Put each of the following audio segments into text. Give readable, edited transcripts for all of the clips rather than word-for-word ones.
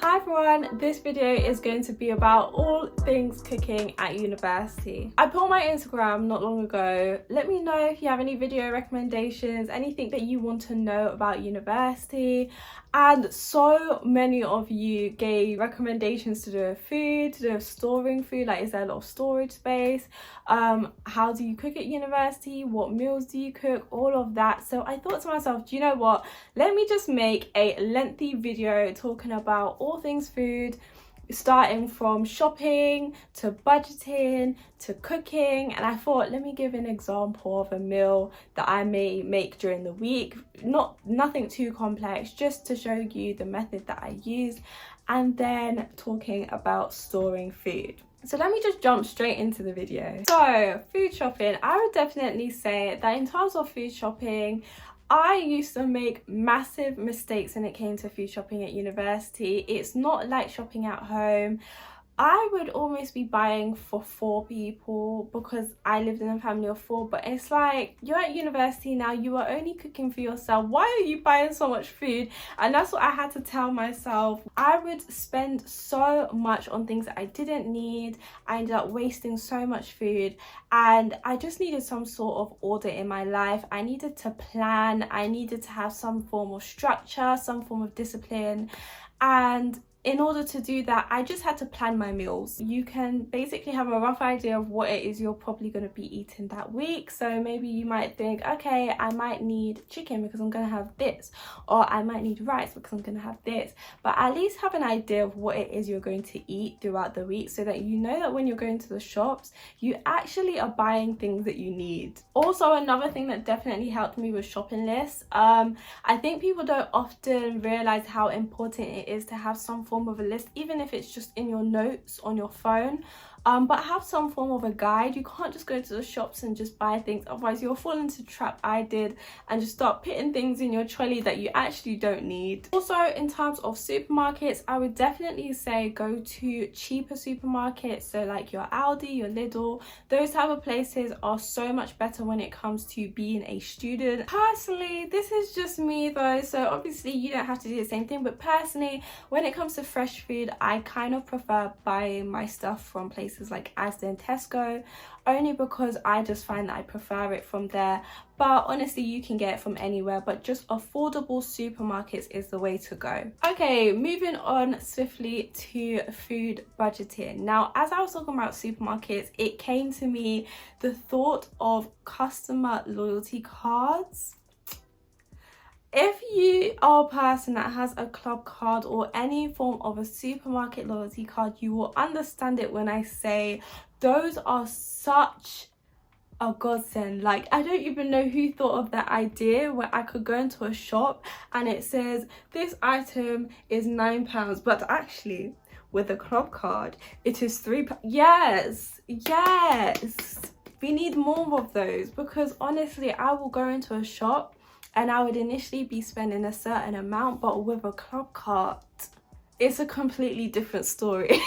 Hi everyone, this video is going to be about all things cooking at university. I put on my Instagram not long ago. Let me know if you have any video recommendations, anything that you want to know about university. And so many of you gave recommendations to do with food, to do with storing food, like is there a lot of storage space? How do you cook at university? What meals do you cook? All of that. So I thought to myself, do you know what? Let me just make a lengthy video talking about all things food, starting from shopping to budgeting to cooking. And I thought, let me give an example of a meal that I may make during the week, nothing too complex, just to show you the method that I use, and then talking about storing food. So let me just jump straight into the video. So food shopping, I would definitely say that in terms of food shopping, I used to make massive mistakes when it came to food shopping at university. It's not like shopping at home. I would almost be buying for 4 people because I lived in a family of 4, but it's like, you're at university now, you are only cooking for yourself. Why are you buying so much food? And that's what I had to tell myself. I would spend so much on things that I didn't need. I ended up wasting so much food, and I just needed some sort of order in my life. I needed to plan. I needed to have some form of structure, some form of discipline, and in order to do that, I just had to plan my meals. You can basically have a rough idea of what it is you're probably going to be eating that week. So maybe you might think, okay, I might need chicken because I'm going to have this, or I might need rice because I'm going to have this. But at least have an idea of what it is you're going to eat throughout the week, so that you know that when you're going to the shops, you actually are buying things that you need. Also, another thing that definitely helped me was shopping lists. I think people don't often realize how important it is to have some form of a list, even if it's just in your notes on your phone, but have some form of a guide. You can't just go to the shops and just buy things, otherwise you'll fall into the trap I did and just start putting things in your trolley that you actually don't need. Also, in terms of supermarkets, I would definitely say go to cheaper supermarkets, so like your Aldi, your Lidl. Those type of places are so much better when it comes to being a student. Personally, this is just me though, so obviously you don't have to do the same thing, but personally, when it comes to fresh food, I kind of prefer buying my stuff from places like Asda and Tesco, only because I just find that I prefer it from there. But honestly, you can get it from anywhere, but just affordable supermarkets is the way to go. Okay, moving on swiftly to food budgeting. Now, as I was talking about supermarkets, it came to me the thought of customer loyalty cards. If you are a person that has a club card or any form of a supermarket loyalty card, you will understand it when I say those are such a godsend. Like, I don't even know who thought of that idea where I could go into a shop and it says this item is £9, but actually with a club card it is £3. Yes, we need more of those, because honestly, I will go into a shop and I would initially be spending a certain amount, but with a club card, it's a completely different story.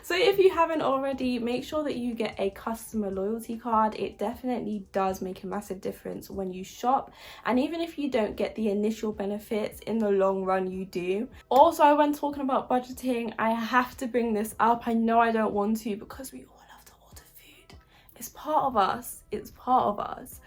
So if you haven't already, make sure that you get a customer loyalty card. It definitely does make a massive difference when you shop. And even if you don't get the initial benefits, in the long run you do. Also, when talking about budgeting, I have to bring this up. I know I don't want to, because we all love to order food. It's part of us. It's part of us.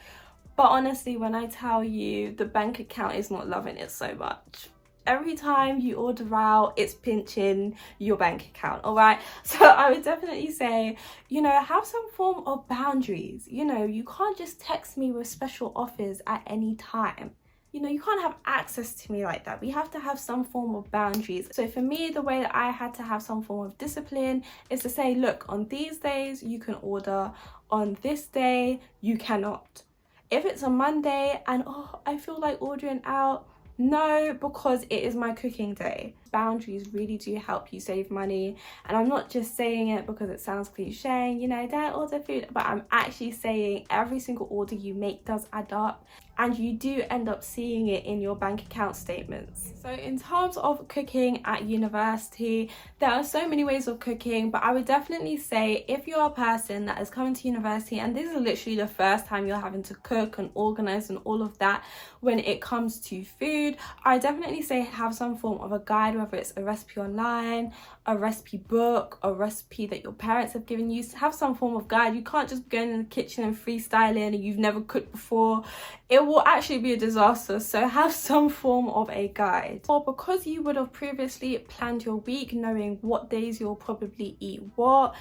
But honestly, when I tell you, the bank account is not loving it so much. Every time you order out, it's pinching your bank account, all right? So I would definitely say, you know, have some form of boundaries. You know, you can't just text me with special offers at any time. You know, you can't have access to me like that. We have to have some form of boundaries. So for me, the way that I had to have some form of discipline is to say, look, on these days you can order, on this day you cannot. If it's a Monday and I feel like ordering out, no, because it is my cooking day. Boundaries really do help you save money, and I'm not just saying it because it sounds cliche, you know, don't order food, but I'm actually saying every single order you make does add up, and you do end up seeing it in your bank account statements. So in terms of cooking at university, there are so many ways of cooking, but I would definitely say if you're a person that is coming to university and this is literally the first time you're having to cook and organize and all of that when it comes to food, I definitely say have some form of a guide whether it's a recipe online, a recipe book, a recipe that your parents have given you. Have some form of guide. You can't just go in the kitchen and freestyling and you've never cooked before. It will actually be a disaster. So have some form of a guide. Or because you would have previously planned your week, knowing what days you'll probably eat what.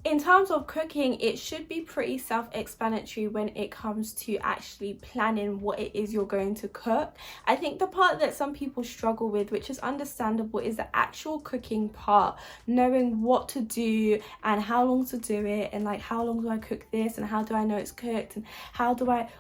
In terms of cooking, it should be pretty self-explanatory when it comes to actually planning what it is you're going to cook. I think the part that some people struggle with, which is understandable, is the actual cooking part. Knowing what to do and how long to do it, and like, how long do I cook this, and how do I know it's cooked, and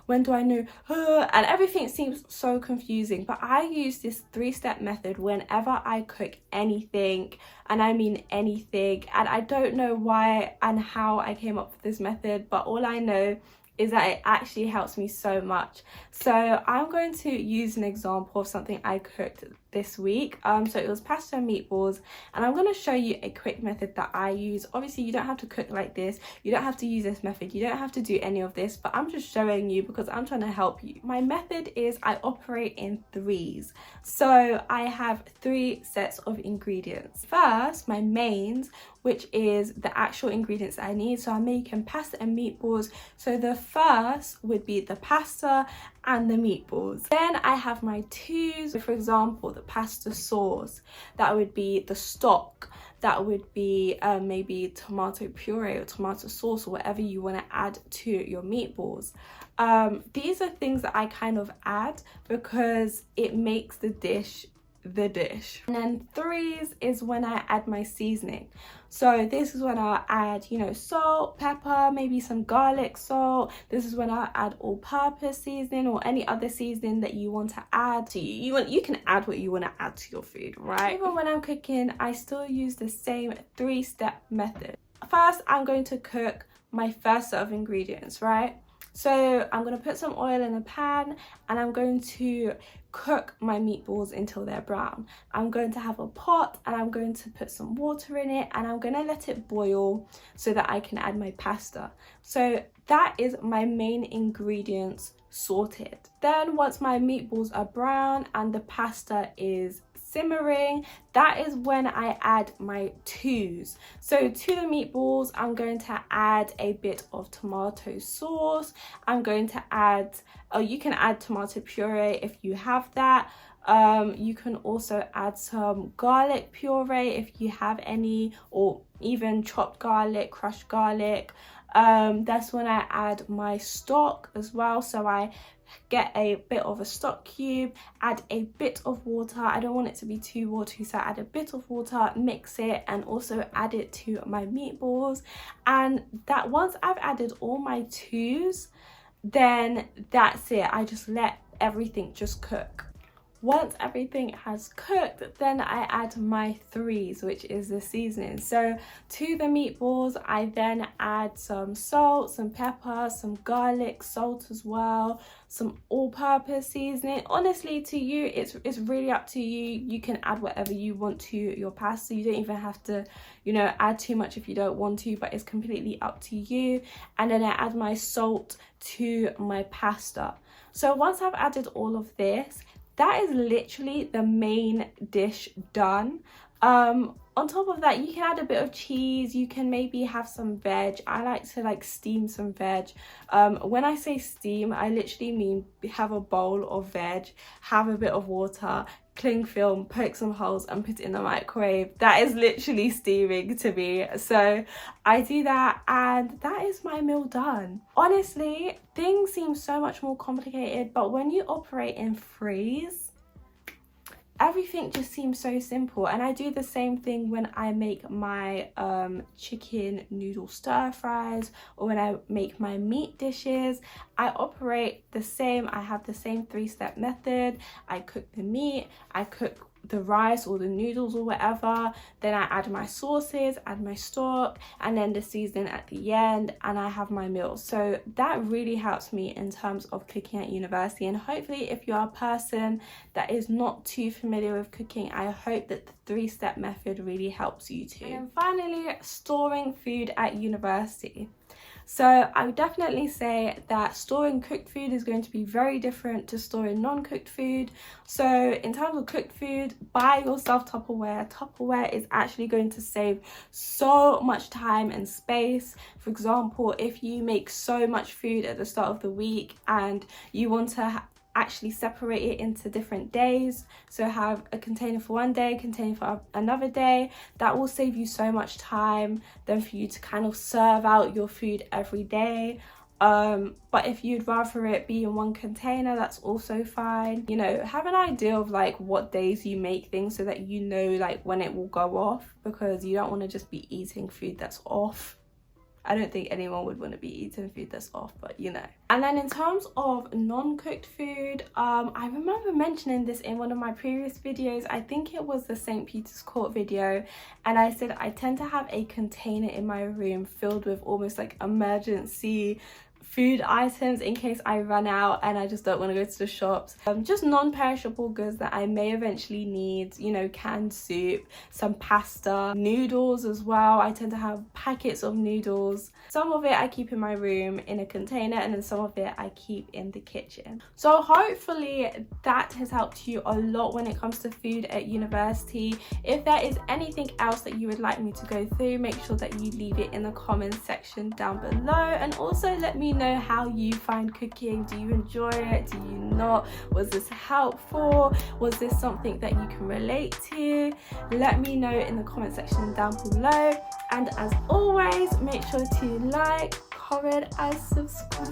when do I know, and everything seems so confusing. But I use this 3-step method whenever I cook anything, and I mean anything. And I don't know why and how I came up with this method, but all I know is that it actually helps me so much. So I'm going to use an example of something I cooked this week. So it was pasta and meatballs, and I'm going to show you a quick method that I use. Obviously you don't have to cook like this, you don't have to use this method, you don't have to do any of this, but I'm just showing you because I'm trying to help you. My method is I operate in 3s. So I have 3 sets of ingredients. First, my mains, which is the actual ingredients I need. So I'm making pasta and meatballs. So the first would be the pasta and the meatballs. Then I have my 2s. For example, the pasta sauce, that would be the stock, that would be maybe tomato puree or tomato sauce or whatever you want to add to your meatballs. These are things that I kind of add because it makes the dish the dish. And then 3s is when I add my seasoning. So this is when I add, you know, salt, pepper, maybe some garlic salt. This is when I add all-purpose seasoning or any other seasoning that you want to add to you can add what you want to add to your food, right? Even when I'm cooking, I still use the same 3-step method. First, I'm going to cook my first set of ingredients, right? So I'm going to put some oil in a pan and I'm going to cook my meatballs until they're brown. I'm going to have a pot and I'm going to put some water in it and I'm going to let it boil so that I can add my pasta. So that is my main ingredients sorted. Then once my meatballs are brown and the pasta is simmering, that is when I add my 2s. So to the meatballs, I'm going to add a bit of tomato sauce. I'm going to add, you can add tomato puree if you have that. You can also add some garlic puree if you have any, or even chopped garlic, crushed garlic. That's when I add my stock as well. So I get a bit of a stock cube, add a bit of water. I don't want it to be too watery, so I add a bit of water, mix it, and also add it to my meatballs. And that once I've added all my 2s, then that's it. I just let everything just cook. Once everything has cooked, then I add my 3s, which is the seasoning. So to the meatballs, I then add some salt, some pepper, some garlic salt as well, some all-purpose seasoning. Honestly, to you, it's really up to you. You can add whatever you want to your pasta. You don't even have to, you know, add too much if you don't want to, but it's completely up to you. And then I add my salt to my pasta. So once I've added all of this, that is literally the main dish done. On top of that, you can add a bit of cheese, you can maybe have some veg. I like to steam some veg. When I say steam, I literally mean have a bowl of veg, have a bit of water, cling film, poke some holes and put it in the microwave. That is literally steaming to me. So I do that and that is my meal done. Honestly, things seem so much more complicated, but when you operate in 3s, everything just seems so simple. And I do the same thing when I make my chicken noodle stir fries or when I make my meat dishes. I operate the same. I have the same 3-step method. I cook the meat, I cook the rice or the noodles or whatever, then I add my sauces, add my stock, and then the seasoning at the end, and I have my meal. So that really helps me in terms of cooking at university. And hopefully if you're a person that is not too familiar with cooking, I hope that the 3-step method really helps you too. And then finally, storing food at university. So I would definitely say that storing cooked food is going to be very different to storing non-cooked food. So in terms of cooked food, buy yourself Tupperware. Tupperware is actually going to save so much time and space. For example, if you make so much food at the start of the week and you want to actually separate it into different days, so have a container for one day, container for another day, that will save you so much time than for you to kind of serve out your food every day. But if you'd rather it be in one container, that's also fine. You know, have an idea of like what days you make things so that you know like when it will go off, because you don't want to just be eating food that's off. I don't think anyone would want to be eating food that's off, but you know. And then in terms of non-cooked food, I remember mentioning this in one of my previous videos. I think it was the St. Peter's Court video, and I said I tend to have a container in my room filled with almost like emergency food items in case I run out and I just don't want to go to the shops. Just non-perishable goods that I may eventually need, you know, canned soup, some pasta, noodles as well. I tend to have packets of noodles. Some of it I keep in my room in a container, and then some of it I keep in the kitchen. So hopefully that has helped you a lot when it comes to food at university. If there is anything else that you would like me to go through, make sure that you leave it in the comments section down below, and also let me know how you find cooking. Do you enjoy it? Do you not? Was this helpful? Was this something that you can relate to? Let me know in the comment section down below, and as always, make sure to like, comment and subscribe.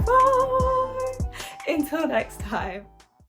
Until next time.